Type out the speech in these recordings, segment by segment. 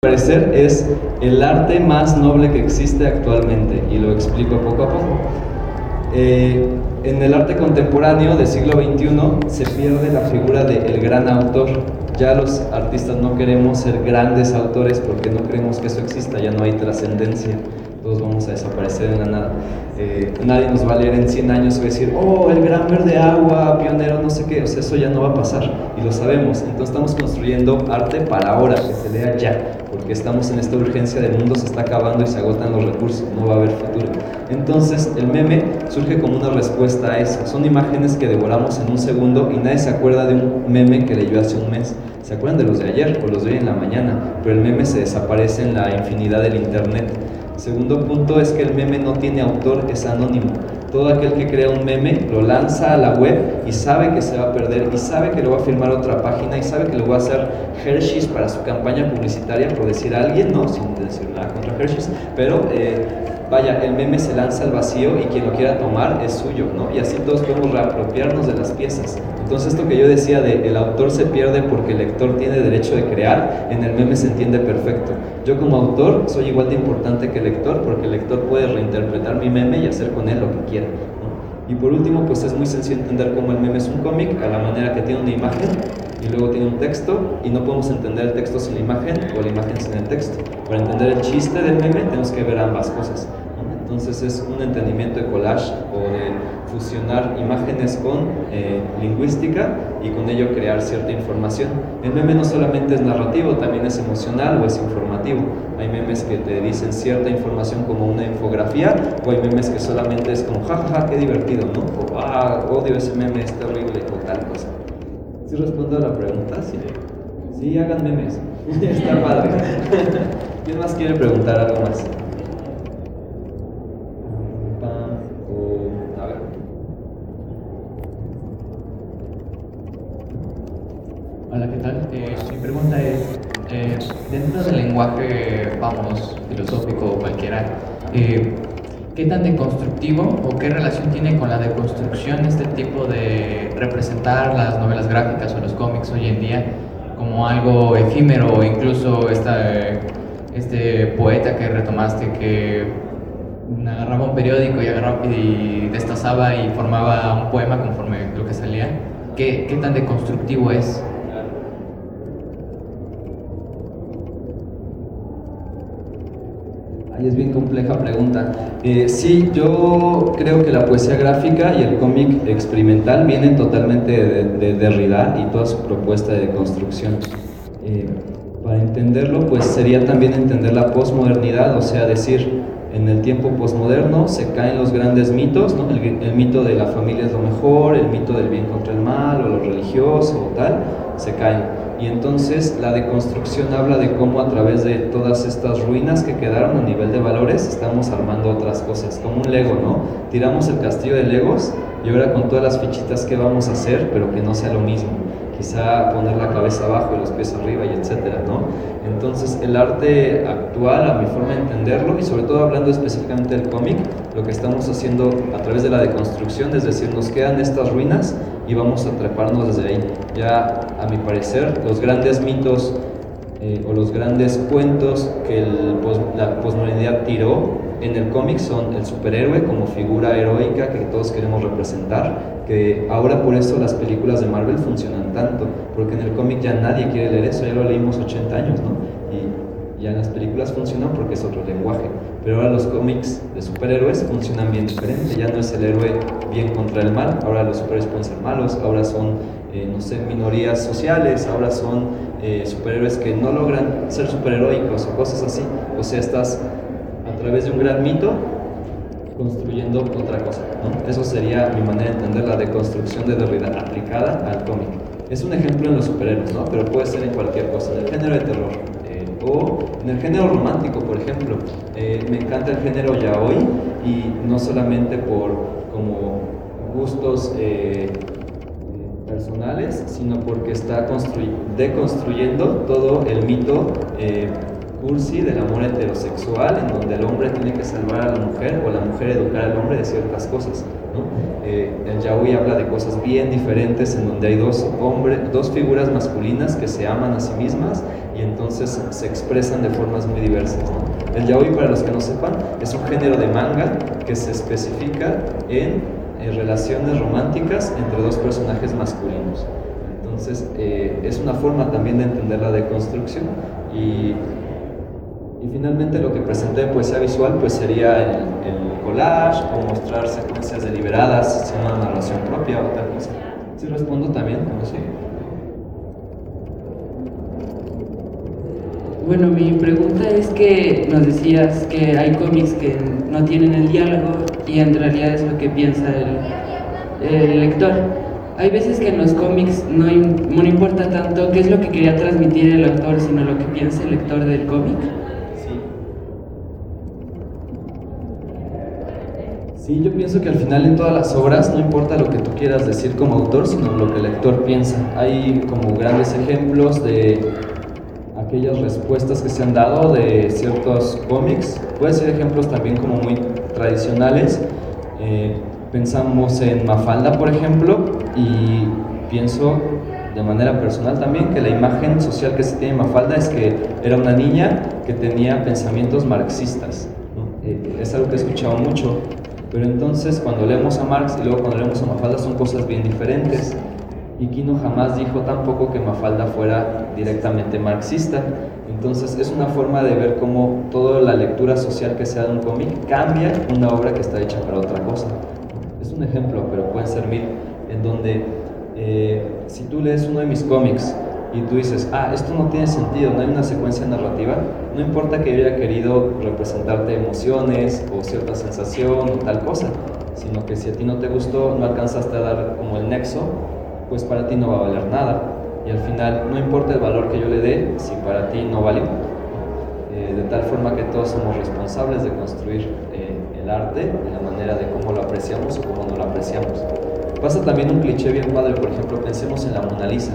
parecer es el arte más noble que existe actualmente, y lo explico poco a poco. En el arte contemporáneo del siglo XXI se pierde la figura del gran autor. Ya los artistas no queremos ser grandes autores porque no creemos que eso exista, ya no hay trascendencia, todos vamos a desaparecer en la nada. Nadie nos va a leer en 100 años y va a decir, oh, el gran verde agua, pionero, no sé qué, o sea, eso ya no va a pasar, y lo sabemos. Entonces estamos construyendo arte para ahora, que se lea ya, porque estamos en esta urgencia del mundo, se está acabando y se agotan los recursos, no va a haber futuro. Entonces el meme surge como una respuesta a eso. Son imágenes que devoramos en un segundo y nadie se acuerda de un meme que leyó hace un mes. Se acuerdan de los de ayer o los de hoy en la mañana, pero el meme se desaparece en la infinidad del internet. Segundo punto es que el meme no tiene autor, es anónimo. Todo aquel que crea un meme lo lanza a la web y sabe que se va a perder, y sabe que lo va a firmar otra página, y sabe que lo va a hacer Hershey's para su campaña publicitaria, por decir a alguien, ¿no? Sin decir nada contra Hershey's, pero vaya, el meme se lanza al vacío y quien lo quiera tomar es suyo, ¿no? Y así todos podemos reapropiarnos de las piezas. Entonces esto que yo decía de el autor se pierde porque el lector tiene derecho de crear, en el meme se entiende perfecto. Yo como autor soy igual de importante que el lector, porque el lector puede reinterpretar mi meme y hacer con él lo que quiera, ¿no? Y por último, pues es muy sencillo entender cómo el meme es un cómic, a la manera que tiene una imagen y luego tiene un texto, y no podemos entender el texto sin la imagen o la imagen sin el texto. Para entender el chiste del meme tenemos que ver ambas cosas, ¿no? Entonces es un entendimiento de collage o de fusionar imágenes con lingüística y con ello crear cierta información. El meme no solamente es narrativo, también es emocional o es informativo. Hay memes que te dicen cierta información como una infografía, o hay memes que solamente es como jajaja, qué divertido, ¿no? O odio ese meme, es terrible, o tal cosa. ¿Sí respondo a la pregunta? Sí. Sí, hagan memes. Está padre. ¿Quién más quiere preguntar algo más? A ver. Hola, ¿qué tal? Mi pregunta es, dentro del lenguaje, vamos, filosófico o cualquiera, ¿qué tan deconstructivo o qué relación tiene con la deconstrucción este tipo de representar las novelas gráficas o los cómics hoy en día como algo efímero, o incluso este poeta que retomaste que agarraba un periódico y destazaba y formaba un poema conforme lo que salía? ¿Qué tan deconstructivo es? Ay, es bien compleja pregunta. Sí, yo creo que la poesía gráfica y el cómic experimental vienen totalmente de Derrida y toda su propuesta de construcción. Para entenderlo, pues sería también entender la posmodernidad, o sea, decir, en el tiempo posmoderno se caen los grandes mitos, ¿no? El mito de la familia es lo mejor, el mito del bien contra el mal, o lo religioso, o tal, se caen. Y entonces la deconstrucción habla de cómo a través de todas estas ruinas que quedaron a nivel de valores estamos armando otras cosas, como un Lego, ¿no? Tiramos el castillo de Legos y ahora con todas las fichitas que vamos a hacer, pero que no sea lo mismo. Quizá poner la cabeza abajo y los pies arriba, y etcétera, ¿no? Entonces el arte actual, a mi forma de entenderlo, y sobre todo hablando específicamente del cómic, lo que estamos haciendo a través de la deconstrucción, es decir, nos quedan estas ruinas y vamos a treparnos desde ahí. Ya, a mi parecer, los grandes mitos o los grandes cuentos que la posmodernidad tiró en el cómic son el superhéroe como figura heroica que todos queremos representar, que ahora por eso las películas de Marvel funcionan tanto, porque en el cómic ya nadie quiere leer eso, ya lo leímos 80 años, ¿no? Y ya en las películas funcionan porque es otro lenguaje, pero ahora los cómics de superhéroes funcionan bien diferente, ya no es el héroe bien contra el mal, ahora los superhéroes pueden ser malos, ahora son no sé, minorías sociales, ahora son superhéroes que no logran ser superheroicos o cosas así. O sea, estás a través de un gran mito construyendo otra cosa, ¿no? Eso sería mi manera de entender la deconstrucción de Derrida aplicada al cómic. Es un ejemplo en los superhéroes, ¿no? Pero puede ser en cualquier cosa, en el género de terror o en el género romántico, por ejemplo. Me encanta el género yaoi, y no solamente por como gustos personales, sino porque está deconstruyendo todo el mito cursi del amor heterosexual, en donde el hombre tiene que salvar a la mujer o la mujer educar al hombre de ciertas cosas, ¿no? El yaoi habla de cosas bien diferentes, en donde hay dos figuras masculinas que se aman a sí mismas y entonces se expresan de formas muy diversas, ¿no? El yaoi, para los que no sepan, es un género de manga que se especifica en relaciones románticas entre dos personajes masculinos. Entonces es una forma también de entender la deconstrucción y finalmente lo que presenté en poesía visual pues sería el collage o mostrar secuencias deliberadas sin una narración propia o tal cosa. Sí respondo también, ¿cómo sí? Bueno, mi pregunta es que nos decías que hay cómics que no tienen el diálogo y en realidad es lo que piensa el lector. Hay veces que en los cómics no importa tanto qué es lo que quería transmitir el autor, sino lo que piensa el lector del cómic. Sí, yo pienso que al final en todas las obras no importa lo que tú quieras decir como autor, sino lo que el lector piensa. Hay como grandes ejemplos de aquellas respuestas que se han dado de ciertos cómics. Puede ser ejemplos también como muy tradicionales. Pensamos en Mafalda, por ejemplo, y pienso de manera personal también que la imagen social que se tiene de Mafalda es que era una niña que tenía pensamientos marxistas, ¿no? Es algo que he escuchado mucho. Pero entonces cuando leemos a Marx y luego cuando leemos a Mafalda son cosas bien diferentes. Y Quino jamás dijo tampoco que Mafalda fuera directamente marxista. Entonces es una forma de ver cómo toda la lectura social que se da de un cómic cambia una obra que está hecha para otra cosa. Es un ejemplo, pero pueden ser mil, en donde si tú lees uno de mis cómics y tú dices, esto no tiene sentido, no hay una secuencia narrativa, no importa que yo haya querido representarte emociones o cierta sensación o tal cosa, sino que si a ti no te gustó, no alcanzaste a dar como el nexo, pues para ti no va a valer nada. Y al final, no importa el valor que yo le dé, si para ti no vale, de tal forma que todos somos responsables de construir el arte de la manera de cómo lo apreciamos o cómo no lo apreciamos. Pasa también un cliché bien padre, por ejemplo, pensemos en la Mona Lisa.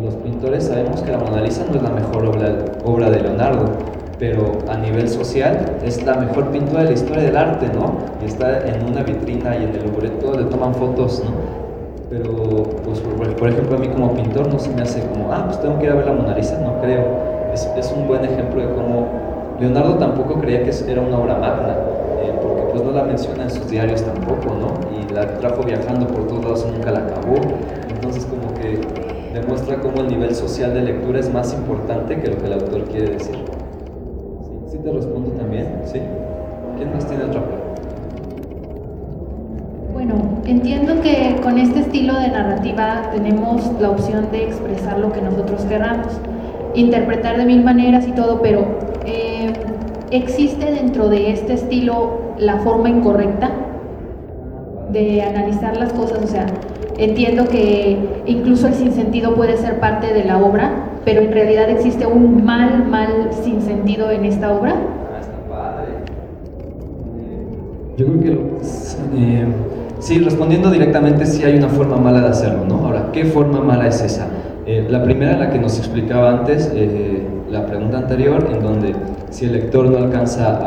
Los pintores sabemos que la Mona Lisa no es la mejor obra de Leonardo, pero a nivel social es la mejor pintura de la historia del arte, ¿no? Y está en una vitrina y en el Louvre, todos le toman fotos, ¿no? Pero, pues, por ejemplo, a mí como pintor no se me hace como, pues tengo que ir a ver la Mona Lisa, no creo. Es un buen ejemplo de cómo Leonardo tampoco creía que era una obra magna, porque pues no la menciona en sus diarios tampoco, ¿no? Y la trajo viajando por todos lados y nunca la acabó. Entonces como que demuestra cómo el nivel social de lectura es más importante que lo que el autor quiere decir. ¿Sí te respondo también? ¿Sí? ¿Quién más tiene otra pregunta? Bueno, entiendo que con este estilo de narrativa tenemos la opción de expresar lo que nosotros queramos, interpretar de mil maneras y todo, pero ¿existe dentro de este estilo la forma incorrecta de analizar las cosas? O sea, entiendo que incluso el sinsentido puede ser parte de la obra, pero en realidad existe un mal sinsentido en esta obra. Está padre. Yo creo que sí, respondiendo directamente, sí hay una forma mala de hacerlo, ¿no? Ahora, ¿qué forma mala es esa? La primera, la que nos explicaba antes, la pregunta anterior, en donde si el lector no alcanza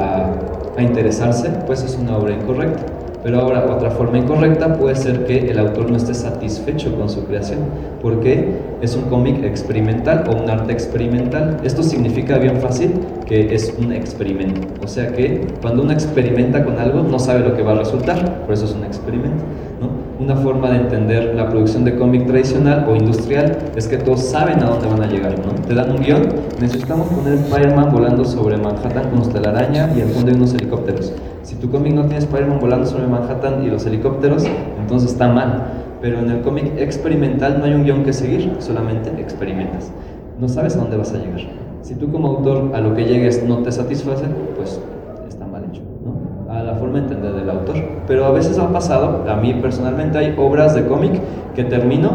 a interesarse, pues es una obra incorrecta. Pero ahora, otra forma incorrecta puede ser que el autor no esté satisfecho con su creación, porque es un cómic experimental o un arte experimental. Esto significa bien fácil que es un experimento, o sea que cuando uno experimenta con algo no sabe lo que va a resultar, por eso es un experimento, ¿no? Una forma de entender la producción de cómic tradicional o industrial es que todos saben a dónde van a llegar, ¿no? Te dan un guión, necesitamos poner Spider-Man volando sobre Manhattan con los telaraña y al fondo hay unos helicópteros. Si tu cómic no tiene Spider-Man volando sobre Manhattan y los helicópteros, entonces está mal. Pero en el cómic experimental no hay un guión que seguir, solamente experimentas. No sabes a dónde vas a llegar. Si tú como autor a lo que llegues no te satisface, pues está mal hecho, ¿no? A la forma de entender del autor. Pero a veces ha pasado, a mí personalmente hay obras de cómic que termino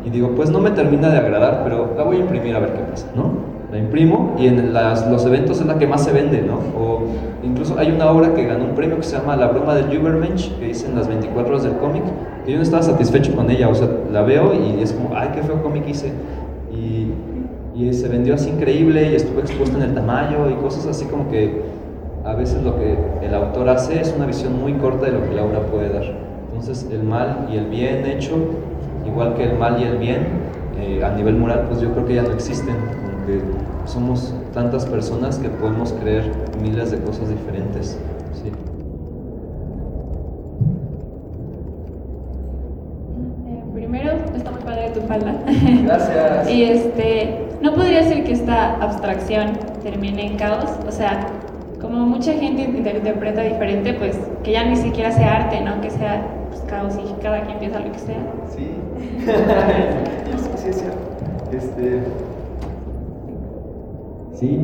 y digo, pues no me termina de agradar, pero la voy a imprimir a ver qué pasa, ¿no? La imprimo y en los eventos es la que más se vende, ¿no? O incluso hay una obra que ganó un premio que se llama La broma del Übermensch, que dicen las 24 horas del cómic, que yo no estaba satisfecho con ella, o sea, la veo y es como, ay, qué feo cómic hice. Y se vendió así increíble y estuvo expuesto en el tamaño y cosas así como que a veces lo que el autor hace es una visión muy corta de lo que la obra puede dar. Entonces el mal y el bien hecho, igual que el mal y el bien, a nivel moral, pues yo creo que ya no existen porque somos tantas personas que podemos creer miles de cosas diferentes. Sí. Primero, está muy padre tu falda. Gracias. Y no podría ser que esta abstracción termine en caos, o sea, como mucha gente interpreta diferente, pues que ya ni siquiera sea arte, ¿no? Que sea pues, caos y cada quien piensa lo que sea. Sí. Sí, es cierto. Sí,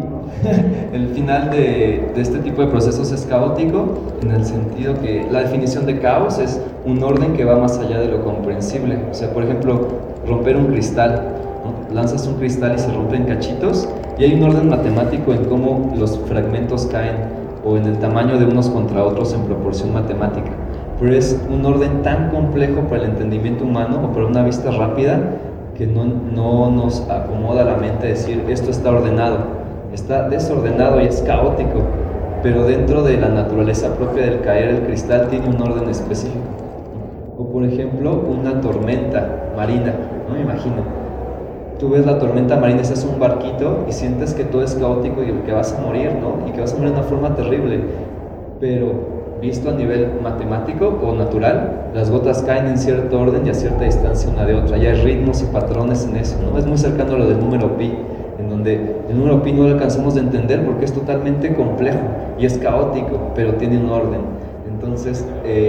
el final de este tipo de procesos es caótico, en el sentido que la definición de caos es un orden que va más allá de lo comprensible. O sea, por ejemplo, romper un cristal, ¿no? Lanzas un cristal y se rompe en cachitos, y hay un orden matemático en cómo los fragmentos caen, o en el tamaño de unos contra otros en proporción matemática. Pero es un orden tan complejo para el entendimiento humano o para una vista rápida que no nos acomoda la mente decir esto está ordenado. Está desordenado y es caótico, pero dentro de la naturaleza propia del caer el cristal tiene un orden específico. O por ejemplo, una tormenta marina, no me imagino. Tú ves la tormenta marina, ese es un barquito y sientes que todo es caótico y que vas a morir, ¿no? Y que vas a morir de una forma terrible. Pero visto a nivel matemático o natural, las gotas caen en cierto orden y a cierta distancia una de otra. Ya hay ritmos y patrones en eso, ¿no? Es muy cercano a lo del número pi, en donde el número pi no lo alcanzamos de entender porque es totalmente complejo y es caótico, pero tiene un orden. Entonces,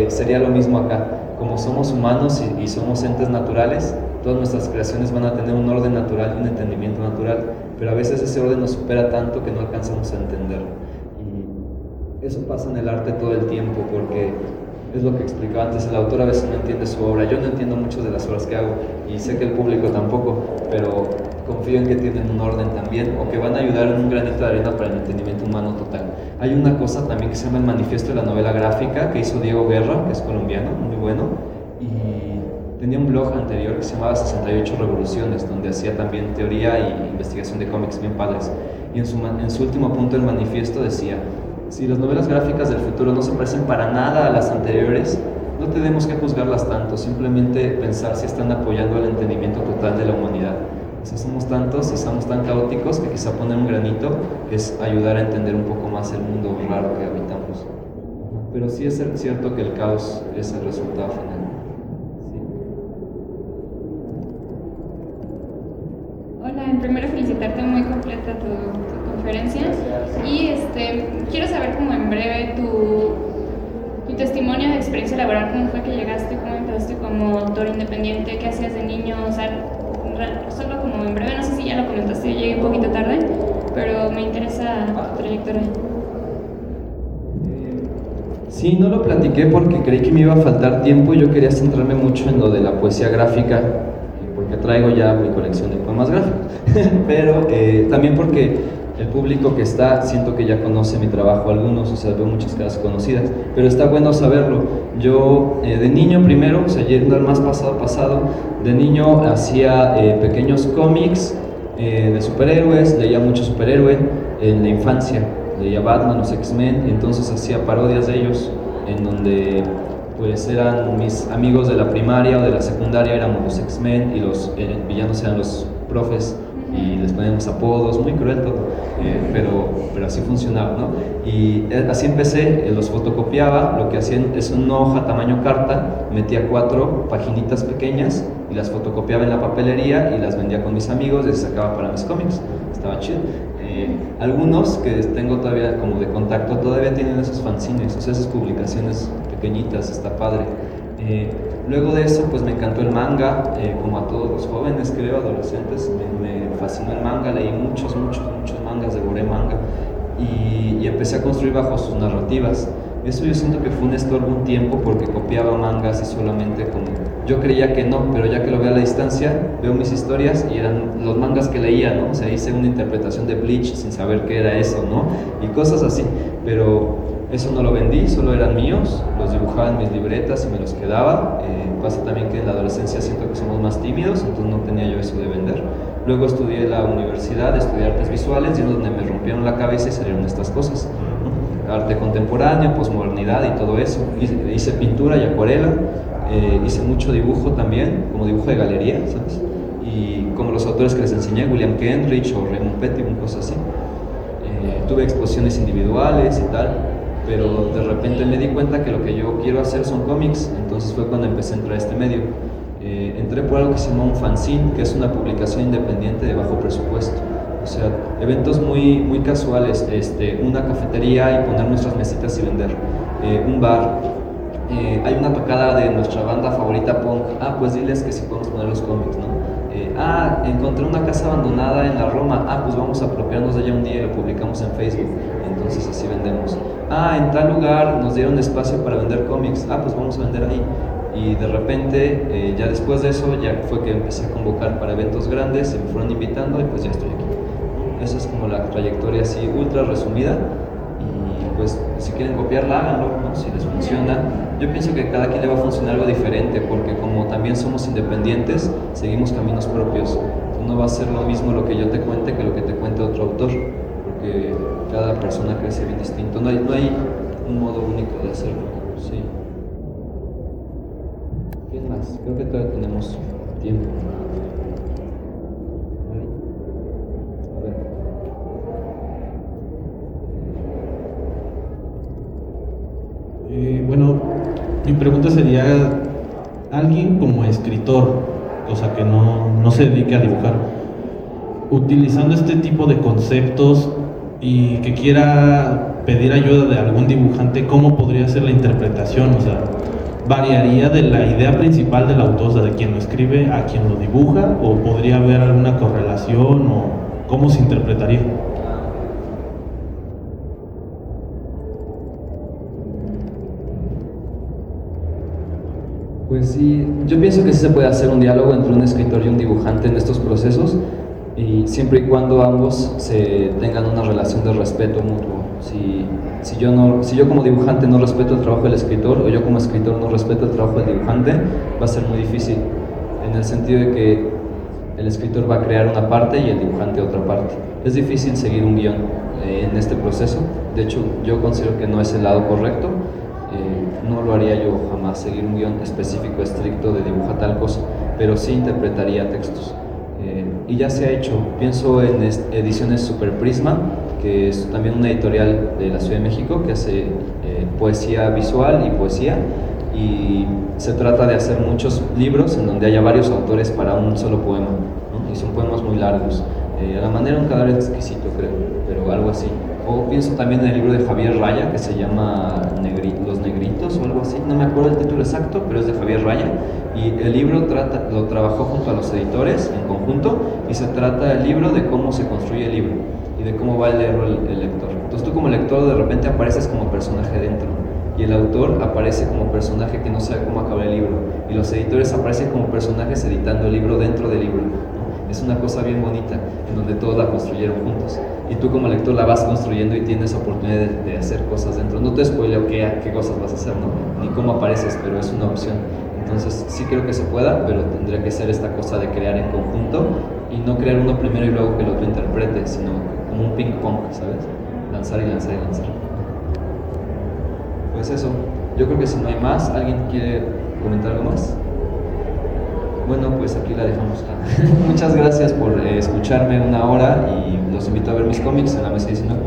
sería lo mismo acá. Como somos humanos y somos entes naturales, todas nuestras creaciones van a tener un orden natural y un entendimiento natural, pero a veces ese orden nos supera tanto que no alcanzamos a entenderlo. Y eso pasa en el arte todo el tiempo, porque es lo que explicaba antes, el autor a veces no entiende su obra. Yo no entiendo muchas de las obras que hago y sé que el público tampoco, pero confío en que tienen un orden también, o que van a ayudar en un granito de arena para el entendimiento humano total. Hay una cosa también que se llama el manifiesto de la novela gráfica, que hizo Diego Guerra, que es colombiano, muy bueno, y tenía un blog anterior que se llamaba 68 Revoluciones, donde hacía también teoría y investigación de cómics bien padres. Y en su último punto del manifiesto decía: si las novelas gráficas del futuro no se parecen para nada a las anteriores, no tenemos que juzgarlas tanto, simplemente pensar si están apoyando el entendimiento total de la humanidad. O sea, somos tantos y somos tan caóticos que quizá poner un granito es ayudar a entender un poco más el mundo raro que habitamos. Pero sí es cierto que el caos es el resultado final. Hola, primero felicitarte, muy completa tu conferencia. Y quiero saber como en breve tu testimonio de experiencia laboral, cómo fue que llegaste, cómo empezaste como autor independiente, qué hacías de niño, o sea, solo como en breve, no sé si ya lo comentaste, yo llegué un poquito tarde, pero me interesa tu trayectoria. Sí, no lo platiqué porque creí que me iba a faltar tiempo y yo quería centrarme mucho en lo de la poesía gráfica, porque traigo ya mi colección de poemas gráficos, pero también porque el público que está, siento que ya conoce mi trabajo, algunos, o sea, veo muchas caras conocidas, pero está bueno saberlo. Yo de niño primero, o sea, yendo al más pasado, de niño hacía pequeños cómics de superhéroes, leía mucho superhéroe en la infancia, leía Batman, los X-Men, entonces hacía parodias de ellos, en donde pues eran mis amigos de la primaria o de la secundaria, éramos los X-Men y los villanos eran los profes, y les poníamos apodos, muy cruel todo, pero así funcionaba, ¿no? Y así empecé, los fotocopiaba, lo que hacían es una hoja tamaño carta, metía 4 paginitas pequeñas y las fotocopiaba en la papelería y las vendía con mis amigos y sacaba para mis cómics, estaba chido. Algunos que tengo todavía como de contacto todavía tienen esos fanzines, o sea, esas publicaciones pequeñitas, está padre. Luego de eso pues me encantó el manga, como a todos los jóvenes, creo, adolescentes, me fascinó el manga, leí muchos mangas, devoré manga y empecé a construir bajo sus narrativas. Eso yo siento que fue un estorbo un tiempo porque copiaba mangas y solamente como... Yo creía que no, pero ya que lo veo a la distancia, veo mis historias y eran los mangas que leía, ¿no? O sea, hice una interpretación de Bleach sin saber qué era eso, ¿no? Y cosas así, pero eso no lo vendí, solo eran míos, los dibujaba en mis libretas y me los quedaba. Pasa también que en la adolescencia siento que somos más tímidos, entonces no tenía yo eso de vender. Luego estudié en la universidad, estudié artes visuales y es donde me rompieron la cabeza y salieron estas cosas, ¿no? Arte contemporáneo, posmodernidad y todo eso. Hice pintura y acuarela, hice mucho dibujo también, como dibujo de galería, ¿sabes? y como los autores que les enseñé, William Kentridge o Raymond Pettibone, cosas así. Tuve exposiciones individuales y tal, pero de repente me di cuenta que lo que yo quiero hacer son cómics, entonces fue cuando empecé a entrar a este medio. Entré por algo que se llama un fanzine, que es una publicación independiente de bajo presupuesto. O sea, eventos muy casuales, una cafetería y poner nuestras mesitas y vender, un bar, hay una tocada de nuestra banda favorita punk, pues diles que sí podemos poner los cómics, ¿no? Encontré una casa abandonada en la Roma, pues vamos a apropiarnos de ella un día y lo publicamos en Facebook, entonces así vendemos. En tal lugar nos dieron espacio para vender cómics, pues vamos a vender ahí. Y de repente, ya después de eso, ya fue que empecé a convocar para eventos grandes, y me fueron invitando y pues ya estoy aquí. Esa es como la trayectoria así ultra resumida, y pues si quieren copiarla, háganlo, ¿no? Si les funciona. Yo pienso que cada quien le va a funcionar algo diferente, porque como también somos independientes, seguimos caminos propios. No va a ser lo mismo lo que yo te cuente que lo que te cuente otro autor, porque cada persona crece bien distinto. No hay un modo único de hacerlo, ¿sí? ¿Quién más? Creo que todavía tenemos tiempo. A ver. Bueno, mi pregunta sería, alguien como escritor, o sea que no se dedique a dibujar, utilizando este tipo de conceptos y que quiera pedir ayuda de algún dibujante, ¿cómo podría ser la interpretación? O sea, ¿variaría de la idea principal del autor, o sea, de quien lo escribe a quien lo dibuja? ¿O podría haber alguna correlación? ¿O cómo se interpretaría? Pues sí, yo pienso que sí se puede hacer un diálogo entre un escritor y un dibujante en estos procesos, y siempre y cuando ambos se tengan una relación de respeto mutuo. Si yo como dibujante no respeto el trabajo del escritor, o yo como escritor no respeto el trabajo del dibujante, va a ser muy difícil, en el sentido de que el escritor va a crear una parte y el dibujante otra parte. Es difícil seguir un guión en este proceso. De hecho, yo considero que no es el lado correcto. No lo haría yo jamás, seguir un guión específico, estricto de dibuja tal cosa, pero sí interpretaría textos. Y ya se ha hecho. Pienso en Ediciones Super Prisma, que es también una editorial de la Ciudad de México que hace poesía visual y poesía, y se trata de hacer muchos libros en donde haya varios autores para un solo poema, ¿no? Y son poemas muy largos, a la manera de un cadáver exquisito, creo, pero algo así. O pienso también en el libro de Javier Raya que se llama Los Negritos o algo así, no me acuerdo el título exacto, pero es de Javier Raya, y el libro lo trabajó junto a los editores en conjunto, y se trata el libro de cómo se construye el libro y de cómo va a leerlo el lector. Entonces tú como lector de repente apareces como personaje dentro, y el autor aparece como personaje que no sabe cómo acabar el libro, y los editores aparecen como personajes editando el libro dentro del libro, ¿no? Es una cosa bien bonita, en donde todos la construyeron juntos, y tú como lector la vas construyendo y tienes oportunidad de hacer cosas dentro. No te spoileo qué cosas vas a hacer, ¿no? Ni cómo apareces, pero es una opción. Entonces sí creo que se pueda, pero tendría que ser esta cosa de crear en conjunto, y no crear uno primero y luego que el otro interprete, sino como un ping pong, ¿sabes? Lanzar y lanzar y lanzar. Pues eso, yo creo que si no hay más, ¿alguien quiere comentar algo más? Bueno, pues aquí la dejamos. Muchas gracias por escucharme una hora, y los invito a ver mis cómics en la mesa 19.